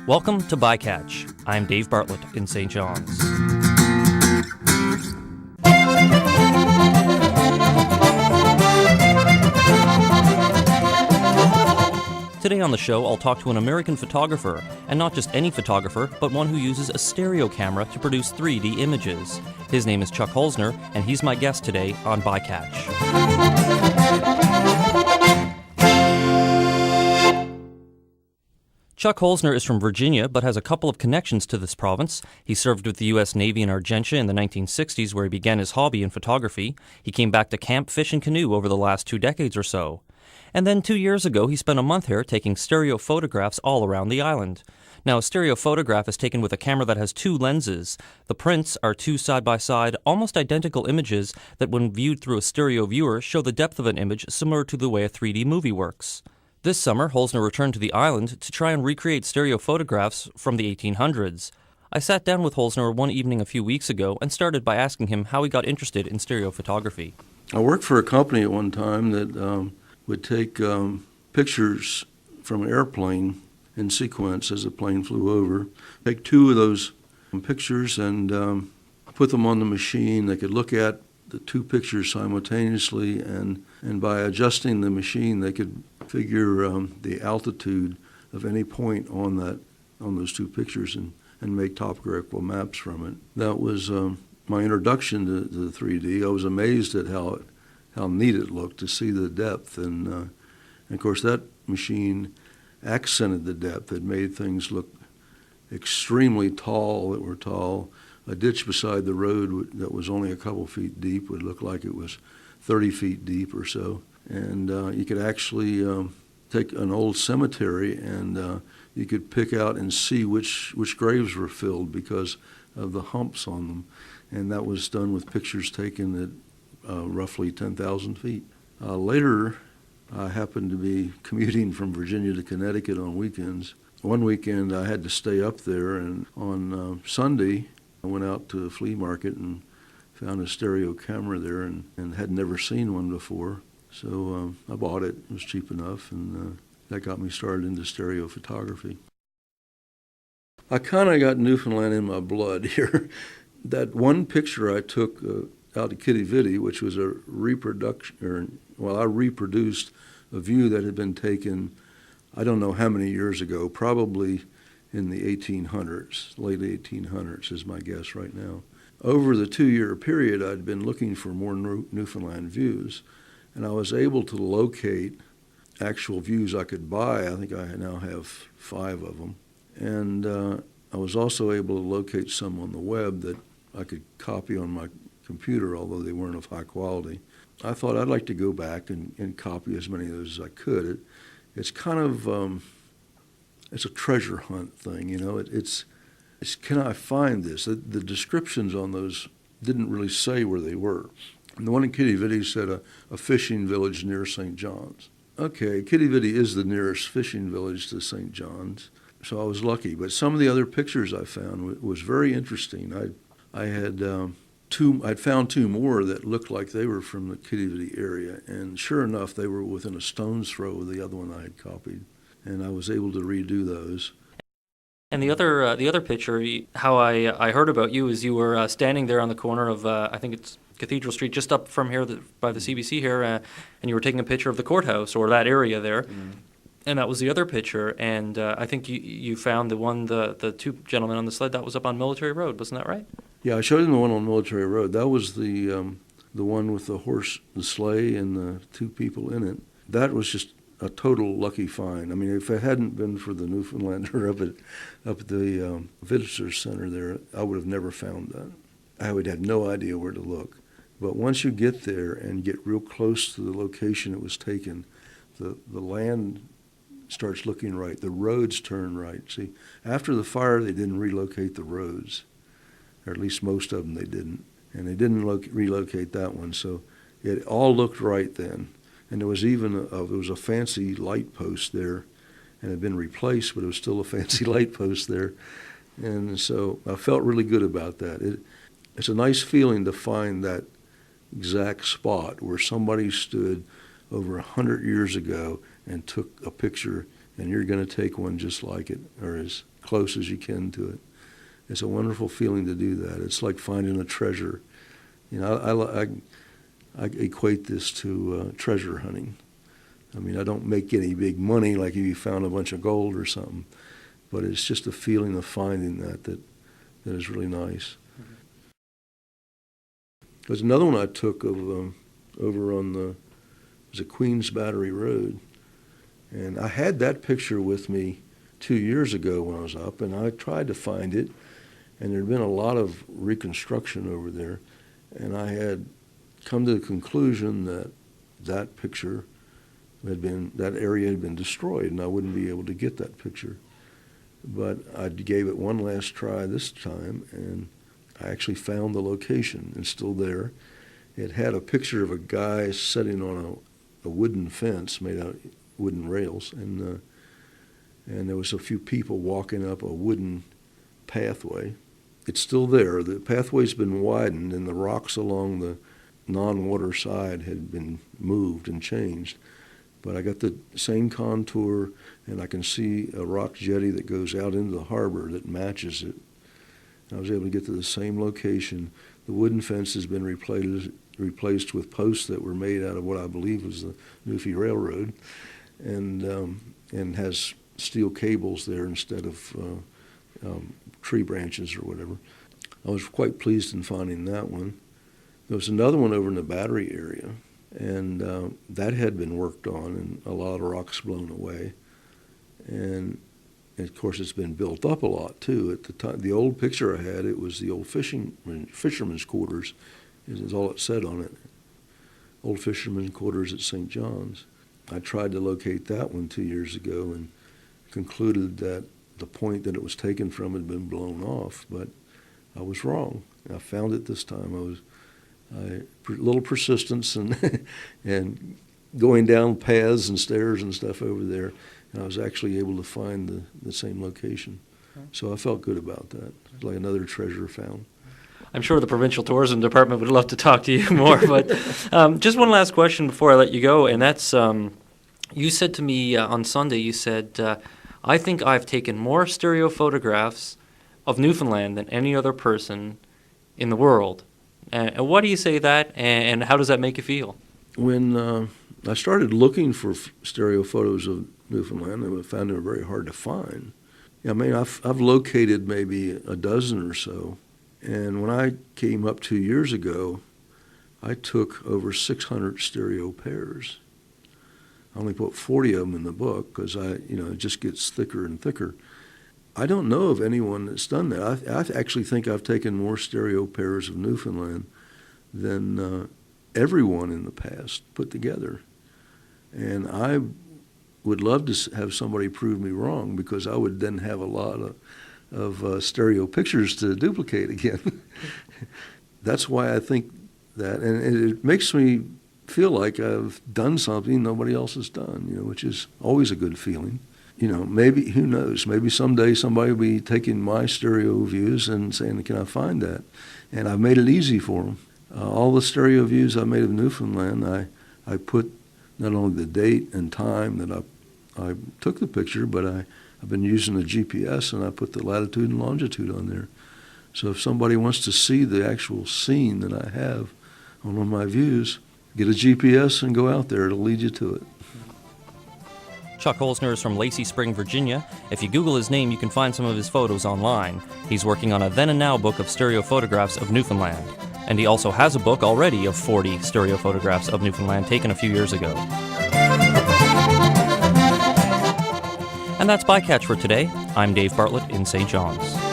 Welcome to Bycatch. I'm Dave Bartlett in St. John's. Today on the show, I'll talk to an American photographer, and not just any photographer, but one who uses a stereo camera to produce 3D images. His name is Chuck Holzner, and he's my guest today on Bycatch. Chuck Holzner is from Virginia, but has a couple of connections to this province. He served with the U.S. Navy in Argentia in the 1960s, where he began his hobby in photography. He came back to camp, fish, and canoe over the last 2 decades or so. And then 2 years ago, he spent a month here taking stereo photographs all around the island. Now, a stereo photograph is taken with a camera that has 2 lenses. The prints are 2 side-by-side, almost identical images that, when viewed through a stereo viewer, show the depth of an image similar to the way a 3D movie works. This summer, Holzner returned to the island to try and recreate stereo photographs from the 1800s. I sat down with Holzner one evening a few weeks ago and started by asking him how he got interested in stereo photography. I worked for a company at one time that would take pictures from an airplane in sequence as the plane flew over, take 2 of those pictures and put them on the machine. They could look at the 2 pictures simultaneously, and by adjusting the machine, they could figure the altitude of any point on those 2 pictures and make topographical maps from it. That was my introduction to the 3D. I was amazed at how neat it looked to see the depth, and of course that machine accented the depth. It made things look extremely tall that were tall. A ditch beside the road that was only a couple feet deep would look like it was 30 feet deep or so. And you could actually take an old cemetery and you could pick out and see which graves were filled because of the humps on them. And that was done with pictures taken at roughly 10,000 feet. Later, I happened to be commuting from Virginia to Connecticut on weekends. One weekend, I had to stay up there, and on Sunday, I went out to a flea market and found a stereo camera there and had never seen one before. So I bought it. It was cheap enough, and that got me started into stereo photography. I kind of got Newfoundland in my blood here. That one picture I took out of Kitty Vitty, which was a reproduction, I reproduced a view that had been taken, I don't know how many years ago, probably in the 1800s, late 1800s is my guess right now. Over the 2-year period, I'd been looking for more Newfoundland views, and I was able to locate actual views I could buy. I think I now have 5 of them. And I was also able to locate some on the web that I could copy on my computer, although they weren't of high quality. I thought I'd like to go back and copy as many of those as I could. It's kind of, it's a treasure hunt thing, you know. It's can I find this? The descriptions on those didn't really say where they were. And the one in Kitty Vitty said a fishing village near St. John's. Okay, Kitty Vitty is the nearest fishing village to St. John's, so I was lucky. But some of the other pictures I found was very interesting. I'd found 2 more that looked like they were from the Kitty Vitty area, and sure enough, they were within a stone's throw of the other one I had copied, and I was able to redo those. And the other picture, how I heard about you is you were standing there on the corner of, I think it's Cathedral Street, just up from here by the CBC here, and you were taking a picture of the courthouse or that area there. Mm. And that was the other picture, and I think you found the 2 gentlemen on the sled, that was up on Military Road, wasn't that right? Yeah, I showed him the one on Military Road. That was the one with the horse, the sleigh, and the 2 people in it. That was just a total lucky find. I mean, if it hadn't been for the Newfoundlander up at the Visitor Center there, I would have never found that. I would have no idea where to look. But once you get there and get real close to the location it was taken, the land starts looking right. The roads turn right. See, after the fire, they didn't relocate the roads, or at least most of them they didn't. And they didn't relocate that one, so it all looked right then. And there was even there was a fancy light post there, and it had been replaced, but it was still a fancy light post there. And so I felt really good about that. It's a nice feeling to find that exact spot where somebody stood over 100 years ago and took a picture and you're going to take one just like it, or as close as you can to it. It's a wonderful feeling to do that. It's like finding a treasure. You know, I equate this to treasure hunting. I mean, I don't make any big money like if you found a bunch of gold or something, but it's just a feeling of finding that is really nice. There's another one I took of over on it was a Queens Battery Road, and I had that picture with me 2 years ago when I was up, and I tried to find it, and there had been a lot of reconstruction over there, and I had come to the conclusion that that picture that area had been destroyed, and I wouldn't be able to get that picture. But I gave it one last try this time, and I actually found the location. It's still there. It had a picture of a guy sitting on a wooden fence made out of wooden rails, and there was a few people walking up a wooden pathway. It's still there. The pathway's been widened, and the rocks along the non-water side had been moved and changed. But I got the same contour, and I can see a rock jetty that goes out into the harbor that matches it. I was able to get to the same location. The wooden fence has been replaced with posts that were made out of what I believe was the Newfie Railroad, and has steel cables there instead of tree branches or whatever. I was quite pleased in finding that one. There was another one over in the Battery area, and that had been worked on, and a lot of rocks blown away. And of course, it's been built up a lot too. At the time, the old picture I had, it was the old fishermen's quarters, is all it said on it. Old fishermen's quarters at St. John's. I tried to locate that one 2 years ago and concluded that the point that it was taken from had been blown off, but I was wrong. I found it this time. A little persistence and going down paths and stairs and stuff over there, and I was actually able to find the same location. So I felt good about that. It's like another treasure found. I'm sure the Provincial Tourism Department would love to talk to you more, but just one last question before I let you go, and that's, you said to me on Sunday, you said, I think I've taken more stereo photographs of Newfoundland than any other person in the world. And why do you say that, and how does that make you feel? When I started looking for stereo photos of Newfoundland, I found them very hard to find. I mean, I've located maybe a dozen or so, and when I came up 2 years ago, I took over 600 stereo pairs. I only put 40 of them in the book because it just gets thicker and thicker. I don't know of anyone that's done that. I actually think I've taken more stereo pairs of Newfoundland than everyone in the past put together. And I would love to have somebody prove me wrong, because I would then have a lot of stereo pictures to duplicate again. That's why I think that, and it makes me feel like I've done something nobody else has done, which is always a good feeling. Maybe, who knows, maybe someday somebody will be taking my stereo views and saying, can I find that? And I've made it easy for them. All the stereo views I made of Newfoundland, I put not only the date and time that I took the picture, but I've been using the GPS, and I put the latitude and longitude on there. So if somebody wants to see the actual scene that I have on one of my views, get a GPS and go out there. It'll lead you to it. Chuck Holzner is from Lacey Spring, Virginia. If you Google his name, you can find some of his photos online. He's working on a Then and Now book of stereo photographs of Newfoundland. And he also has a book already of 40 stereo photographs of Newfoundland taken a few years ago. And that's Bycatch for today. I'm Dave Bartlett in St. John's.